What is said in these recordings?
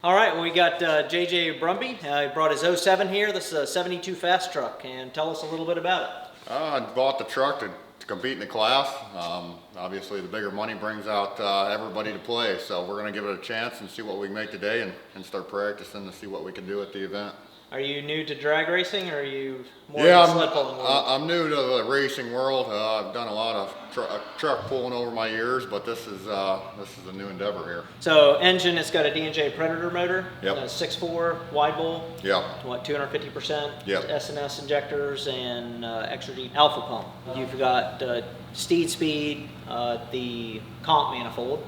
All right, well, we got JJ Brumby. He brought his 07 here. This is a 72 fast truck, and tell us a little bit about it. I bought the truck to compete in the class. Obviously, the bigger money brings out everybody to play, so we're going to give it a chance and see what we can make today and start practicing to see what we can do at the event. Are you new to drag racing, or are you more in the sled pulling world? I'm new to the racing world. I've done a lot of truck pulling over my years, but this is a new endeavor here. So engine, it's got a D&J Predator motor, Yep. 6.4 wide bowl, Yep. what, 250%, Yep. S&S injectors, and extra deep alpha pump. You've got Steed Speed, the comp manifold,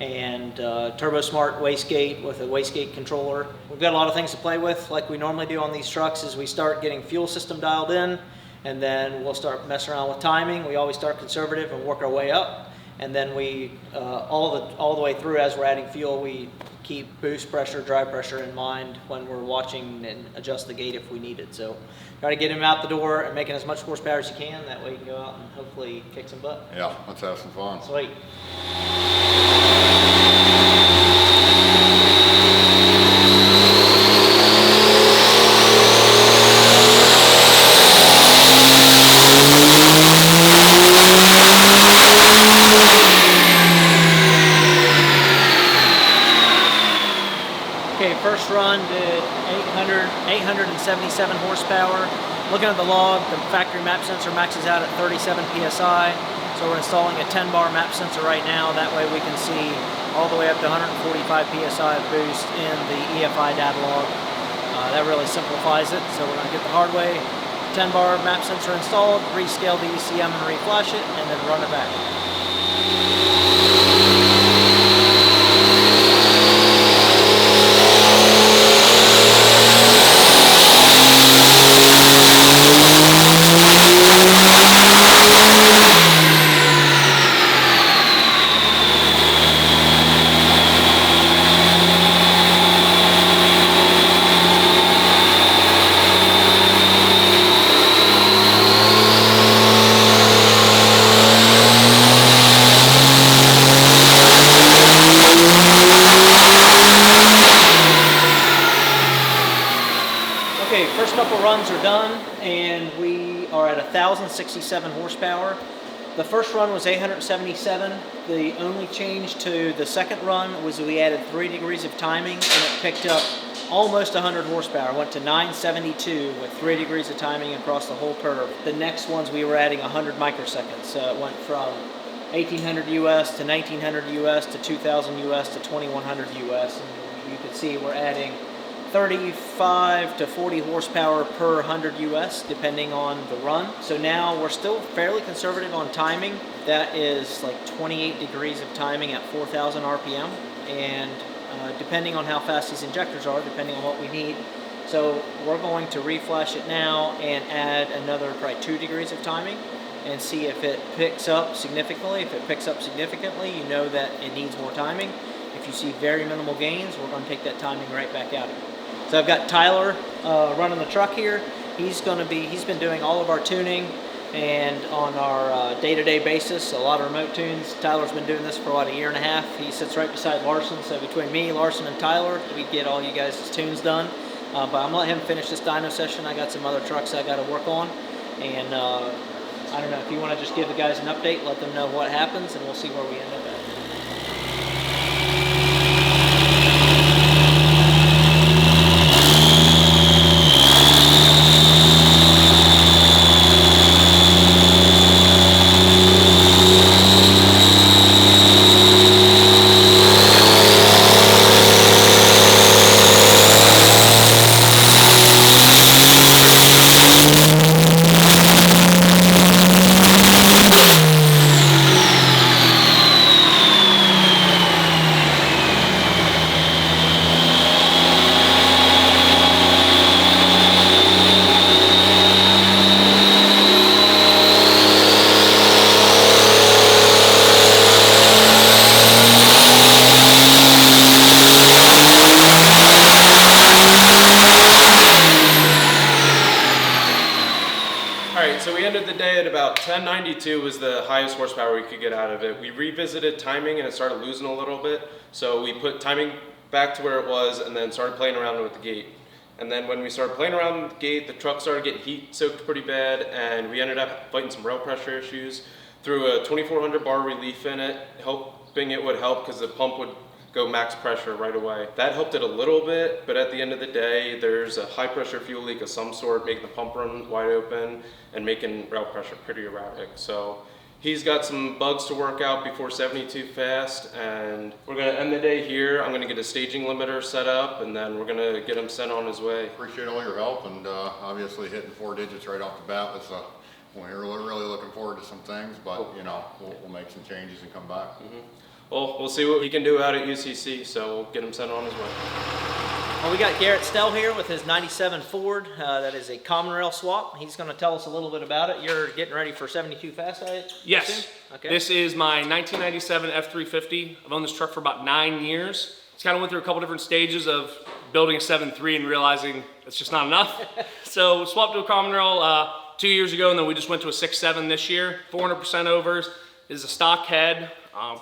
and Turbo Smart wastegate with a wastegate controller. We've got a lot of things to play with, like we normally do on these trucks. As we start getting fuel system dialed in, and then we'll start messing around with timing. We always start conservative and work our way up, and then we all the way through, as we're adding fuel, we keep boost pressure, drive pressure in mind when we're watching and adjust the gate if we need it. So try to get him out the door and making as much horsepower as you can. That way you can go out and hopefully kick some butt. Yeah, let's have some fun. Sweet. Okay, first run did 877 horsepower. Looking at the log, the factory map sensor maxes out at 37 PSI. So we're installing a 10-bar map sensor right now. That way we can see all the way up to 145 PSI of boost in the EFI data log. That really simplifies it. So we're going to get the hard way. 10-bar map sensor installed, rescale the ECM and reflash it, and then run it back. Okay, first couple runs are done, and we are at 1,067 horsepower. The first run was 877. The only change to the second run was we added 3 degrees of timing, and it picked up almost 100 horsepower. It went to 972 with 3 degrees of timing across the whole curve. The next ones we were adding 100 microseconds, so it went from 1800 US to 1900 US to 2000 US to 2100 US. And you can see we're adding 35 to 40 horsepower per 100 US, depending on the run. So now we're still fairly conservative on timing. That is like 28 degrees of timing at 4,000 RPM, and depending on how fast these injectors are, depending on what we need. So we're going to reflash it now and add another probably 2 degrees of timing and see if it picks up significantly. If it picks up significantly, you know that it needs more timing. If you see very minimal gains, we're going to take that timing right back out of it. So I've got Tyler running the truck here. He's been doing all of our tuning and on our day-to-day basis, a lot of remote tunes. Tyler's been doing this for about 1.5 years. He sits right beside Larson, so between me, Larson, and Tyler, we get all you guys' tunes done. But I'm gonna let him finish this dyno session. I got some other trucks I gotta work on, and I don't know, if you wanna just give the guys an update, let them know what happens, and we'll see where we end up at. So we ended the day at about 1092 was the highest horsepower we could get out of it. We revisited timing and it started losing a little bit. So we put timing back to where it was, and then started playing around with the gate. And then when we started playing around with the gate, the truck started getting heat soaked pretty bad, and we ended up fighting some rail pressure issues. Threw a 2400 bar relief in it, hoping it would help because the pump would go max pressure right away. That helped it a little bit, but at the end of the day, there's a high pressure fuel leak of some sort, making the pump run wide open and making rail pressure pretty erratic. So he's got some bugs to work out before 72 fast, and we're gonna end the day here. I'm gonna get a staging limiter set up, and then we're gonna get him sent on his way. Appreciate all your help, and obviously hitting 4 digits right off the bat was we're really looking forward to some things, but you know, we'll make some changes and come back. Well, we'll see what he can do out at UCC, so we'll get him sent on his way. Well, we got Garrett Stell here with his 97 Ford. That is a common rail swap. He's going to tell us a little bit about it. You're getting ready for 72 fast, I assume? Yes. Okay. This is my 1997 F350. I've owned this truck for about 9 years. It's kind of went through a couple different stages of building a 7.3 and realizing it's just not enough. So swapped to a common rail 2 years ago, and then we just went to a 6.7 this year. 400% overs. Is a stock head.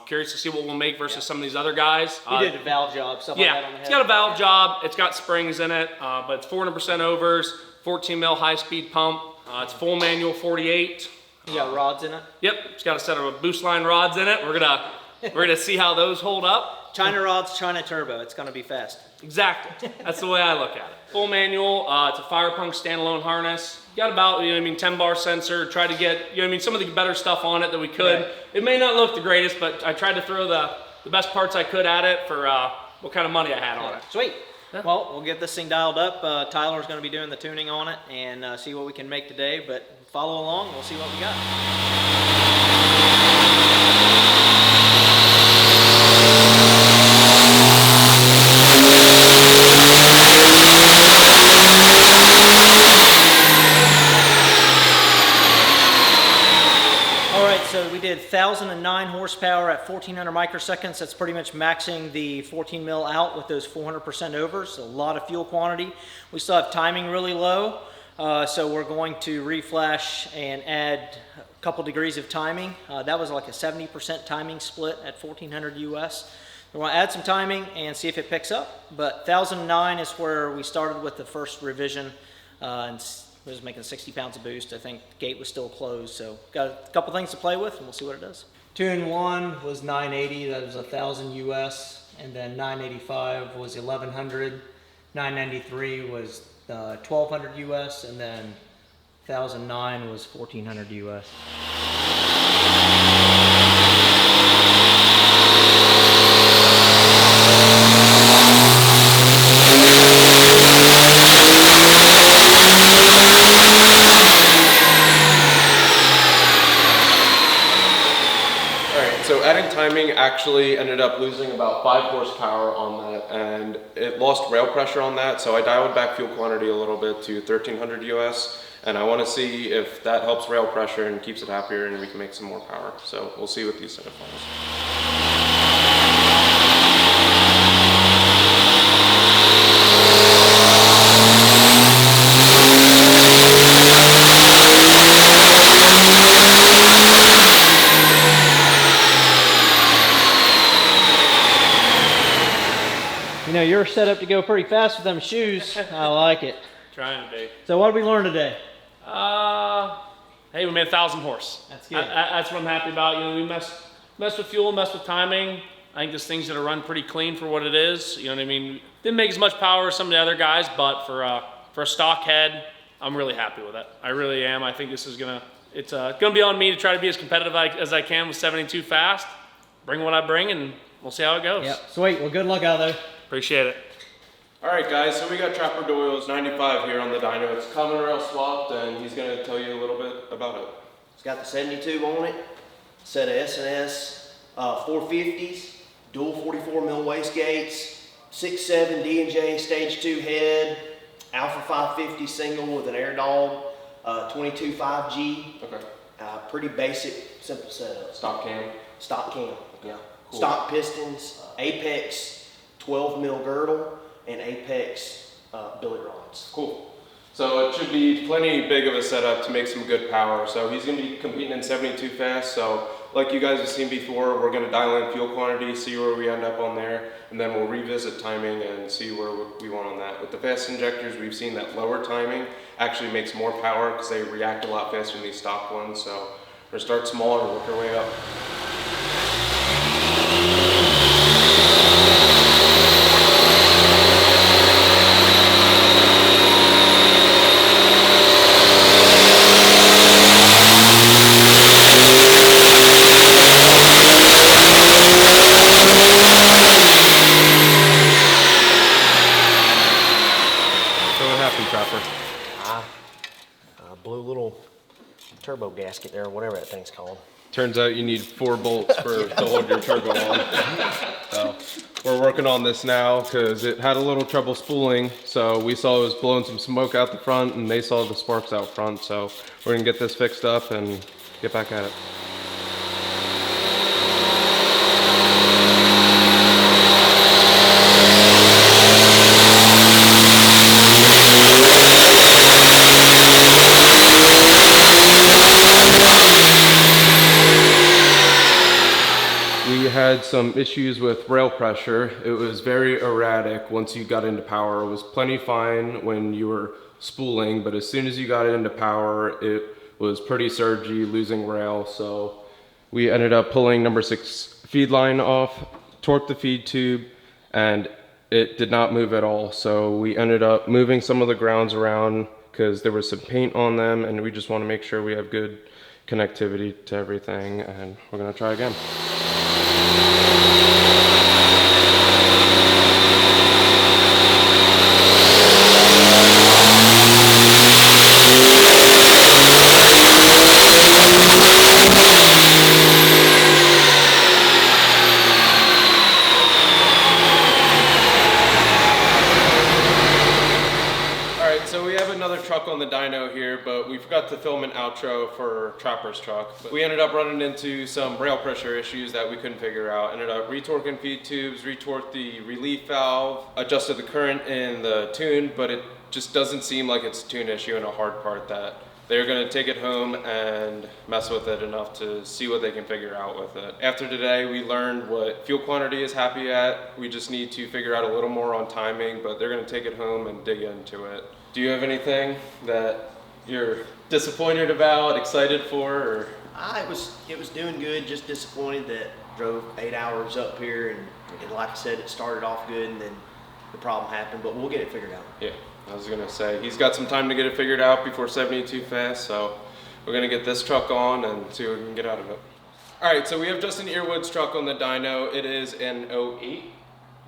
Curious to see what we'll make versus some of these other guys. You did a valve job, stuff like that on the head. It's got a valve job. It's got springs in it, but it's 400% overs, 14 mil high-speed pump. It's full manual 48. You got rods in it? Yep, it's got a set of boost line rods in it. We're gonna see how those hold up. China rods, China turbo. It's going to be fast. Exactly. That's the way I look at it. Full manual. It's a Firepunk standalone harness. Got about, 10 bar sensor. Tried to get, some of the better stuff on it that we could. Right. It may not look the greatest, but I tried to throw the best parts I could at it for what kind of money I had on it. Sweet. Well, we'll get this thing dialed up. Tyler's going to be doing the tuning on it and see what we can make today. But follow along. We'll see what we got. So we did 1,009 horsepower at 1,400 microseconds. That's pretty much maxing the 14 mil out with those 400% overs. A lot of fuel quantity. We still have timing really low, so we're going to reflash and add a couple degrees of timing. That was like a 70% timing split at 1,400 US. We want to add some timing and see if it picks up. But 1,009 is where we started with the first revision, and was making 60 pounds of boost. I think the gate was still closed, so got a couple things to play with, and we'll see what it does. Tune 1 was 980, that was 1,000 US, and then 985 was 1,100, 993 was 1,200 US, and then 1,009 was 1,400 US. So adding timing actually ended up losing about 5 horsepower on that, and it lost rail pressure on that, so I dialed back fuel quantity a little bit to 1,300 US, and I want to see if that helps rail pressure and keeps it happier and we can make some more power. So we'll see with these set of files. You're set up to go pretty fast with them shoes. I like it. Trying to be. So what did we learn today? Hey, we made 1,000 horse. That's good. That's what I'm happy about. We messed with fuel, messed with timing. I think this thing's gonna run pretty clean for what it is. You know what I mean? Didn't make as much power as some of the other guys, but for a stock head, I'm really happy with it. I really am. I think this is gonna be on me to try to be as competitive as I can with 72 fast. Bring what I bring, and we'll see how it goes. Yep. Sweet. Well, good luck out there. Appreciate it. All right, guys, so we got Trapper Doyle's 95 here on the dyno. It's common rail swapped, and he's going to tell you a little bit about it. It's got the 72 on it, set of S&S 450s, dual 44 mil wastegates, 6.7 D&J stage 2 head, Alpha 550 single with an air dog, 22 5G. Okay. Pretty basic, simple setup. Stock cam. Stock cam, yeah. Cool. Stock pistons, Apex 12 mil girdle, and Apex billet rods. Cool. So it should be plenty big of a setup to make some good power. So he's going to be competing in 72 fast. So like you guys have seen before, we're going to dial in fuel quantity, see where we end up on there, and then we'll revisit timing and see where we want on that. With the fast injectors, we've seen that lower timing actually makes more power because they react a lot faster than these stock ones. So we're going to start small and work our way up. Blue little turbo gasket there, or whatever that thing's called. Turns out you need 4 bolts to hold your turbo on. So we're working on this now because it had a little trouble spooling. So we saw it was blowing some smoke out the front and they saw the sparks out front. So we're gonna get this fixed up and get back at it. We had some issues with rail pressure. It was very erratic once you got into power. It was plenty fine when you were spooling, but as soon as you got into power, it was pretty surgy, losing rail. So we ended up pulling number 6 feed line off, torqued the feed tube, and it did not move at all. So we ended up moving some of the grounds around because there was some paint on them, and we just want to make sure we have good connectivity to everything, and we're gonna try again. Truck on the dyno here, but we forgot to film an outro for Trapper's truck. But we ended up running into some rail pressure issues that we couldn't figure out. Ended up retorquing feed tubes, retorqued the relief valve, adjusted the current in the tune, but it just doesn't seem like it's a tune issue and a hard part that they're going to take it home and mess with it enough to see what they can figure out with it. After today, we learned what fuel quantity is happy at. We just need to figure out a little more on timing, but they're going to take it home and dig into it. Do you have anything that you're disappointed about, excited for, or? It was doing good, just disappointed that drove 8 hours up here and like I said, it started off good and then the problem happened, but we'll get it figured out. Yeah, I was gonna say, he's got some time to get it figured out before 72 fast, so we're gonna get this truck on and see what we can get out of it. All right, so we have Justin Earwood's truck on the dyno. It is an 08.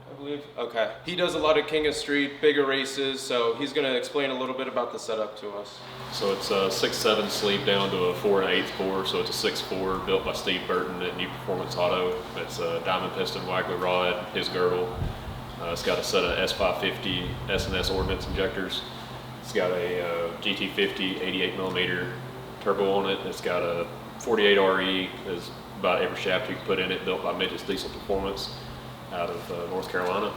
I believe. Okay. He does a lot of King of Street, bigger races, so he's going to explain a little bit about the setup to us. So it's a 6.7 sleeve down to a 4 1/8 bore, so it's a 6.4 built by Steve Burton at New Performance Auto. It's a diamond piston waggler rod, his girdle. It's got a set of S550 S&S ordnance injectors. It's got a GT50 88mm turbo on it. It's got a 48 RE, is about every shaft you can put in it, built by Midget's Diesel Performance out of North Carolina.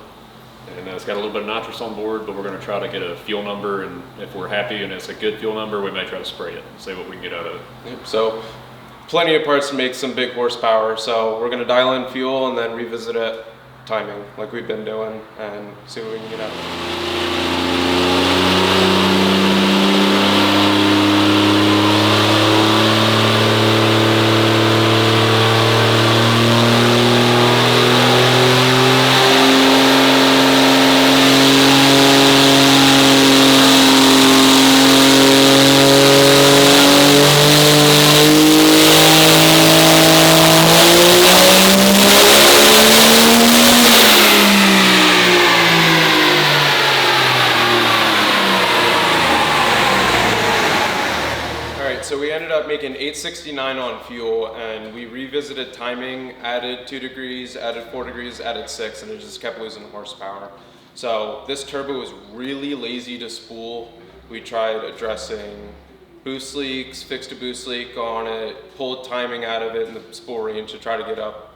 And it's got a little bit of nitrous on board, but we're going to try to get a fuel number, and if we're happy and it's a good fuel number, we may try to spray it and see what we can get out of it. Yep. So plenty of parts to make some big horsepower, so we're going to dial in fuel and then revisit it timing like we've been doing and see what we can get out of it. So we ended up making 869 on fuel, and we revisited timing, added 2 degrees, added 4 degrees, added 6, and it just kept losing horsepower. So this turbo was really lazy to spool. We tried addressing boost leaks, fixed a boost leak on it, pulled timing out of it in the spool range to try to get up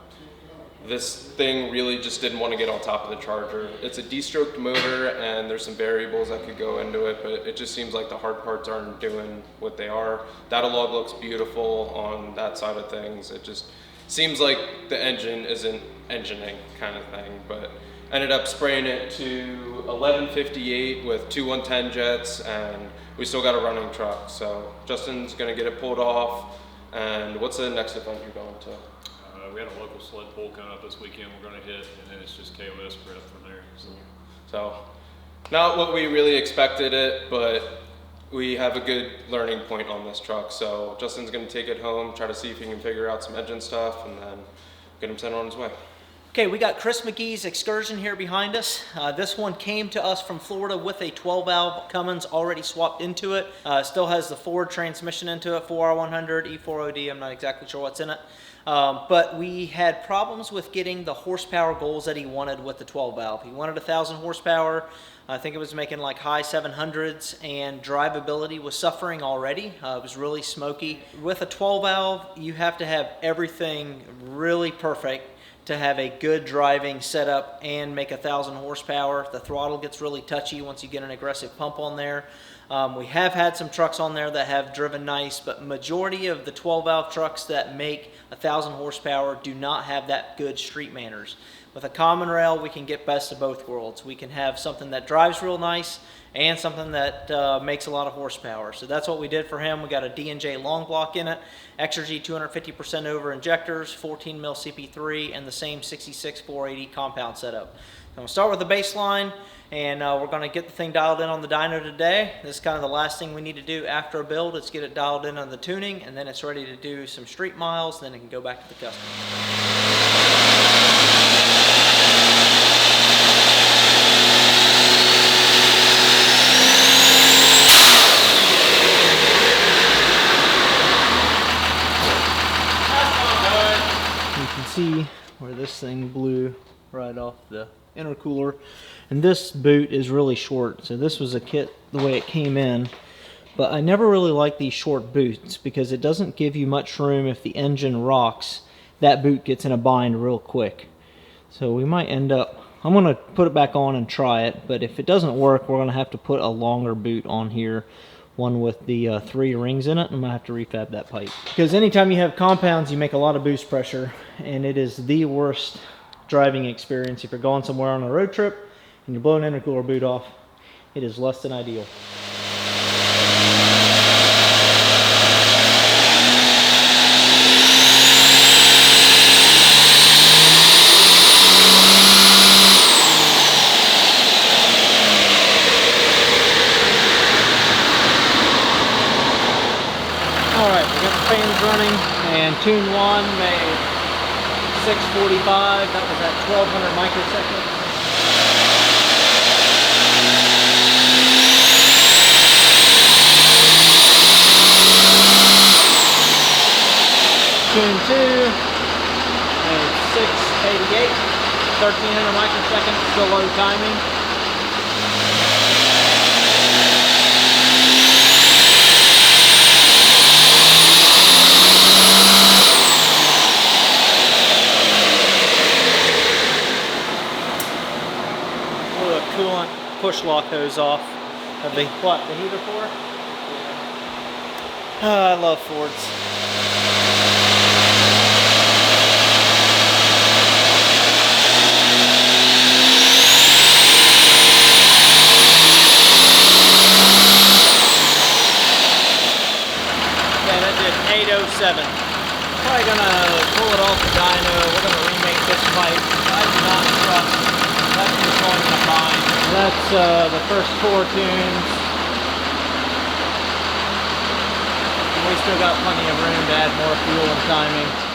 this thing really just didn't want to get on top of the Charger. It's a D-stroked motor and there's some variables that could go into it, but it just seems like the hard parts aren't doing what they are. Data log looks beautiful on that side of things. It just seems like the engine isn't engineering kind of thing, but ended up spraying it to 1158 with two 110 jets, and we still got a running truck. So Justin's gonna get it pulled off. And what's the next event you're going to? We had a local sled pull coming up this weekend we're going to hit, and then it's just KOS spread from there. So not what we really expected it, but we have a good learning point on this truck. So Justin's going to take it home, try to see if he can figure out some engine stuff, and then get him sent on his way. Okay, we got Chris McGee's Excursion here behind us. This one came to us from Florida with a 12-valve Cummins already swapped into it. Still has the Ford transmission into it, 4R100, E4OD, I'm not exactly sure what's in it. But we had problems with getting the horsepower goals that he wanted with the 12-valve. He wanted 1,000 horsepower. I think it was making like high 700s, and drivability was suffering already. It was really smoky. With a 12-valve, you have to have everything really perfect to have a good driving setup and make 1,000 horsepower. The throttle gets really touchy once you get an aggressive pump on there. We have had some trucks on there that have driven nice, but majority of the 12-valve trucks that make 1,000 horsepower do not have that good street manners. With a common rail, we can get best of both worlds. We can have something that drives real nice and something that makes a lot of horsepower. So that's what we did for him. We got a D&J long block in it, Exergy 250% over injectors, 14 mil CP3, and the same 66 480 compound setup. I'm going to start with the baseline, and we're going to get the thing dialed in on the dyno today. This is kind of the last thing we need to do after a build. Let's get it dialed in on the tuning, and then it's ready to do some street miles, then it can go back to the customer. See where this thing blew right off the intercooler, and this boot is really short, so this was a kit the way it came in, but I never really like these short boots because it doesn't give you much room. If the engine rocks, that boot gets in a bind real quick, so we might end up, I'm going to put it back on and try it, but if it doesn't work, we're going to have to put a longer boot on here, one with the 3 rings in it. I'm gonna have to refab that pipe, because anytime you have compounds, you make a lot of boost pressure, and it is the worst driving experience. If you're going somewhere on a road trip and you're blowing an intercooler boot off, it is less than ideal. Alright, we got the fans running, and tune 1 made 645, that was at 1200 microseconds. Tune 2 made 688, 1300 microseconds, still low timing. Coolant push lock hose off of the, what, the heater for? I love Fords. Okay, that did 807. Probably gonna pull it off the dyno. We're gonna remake this pipe. I do not trust. That's what's going in the mine. That's the first 4 tunes. And we still got plenty of room to add more fuel and timing.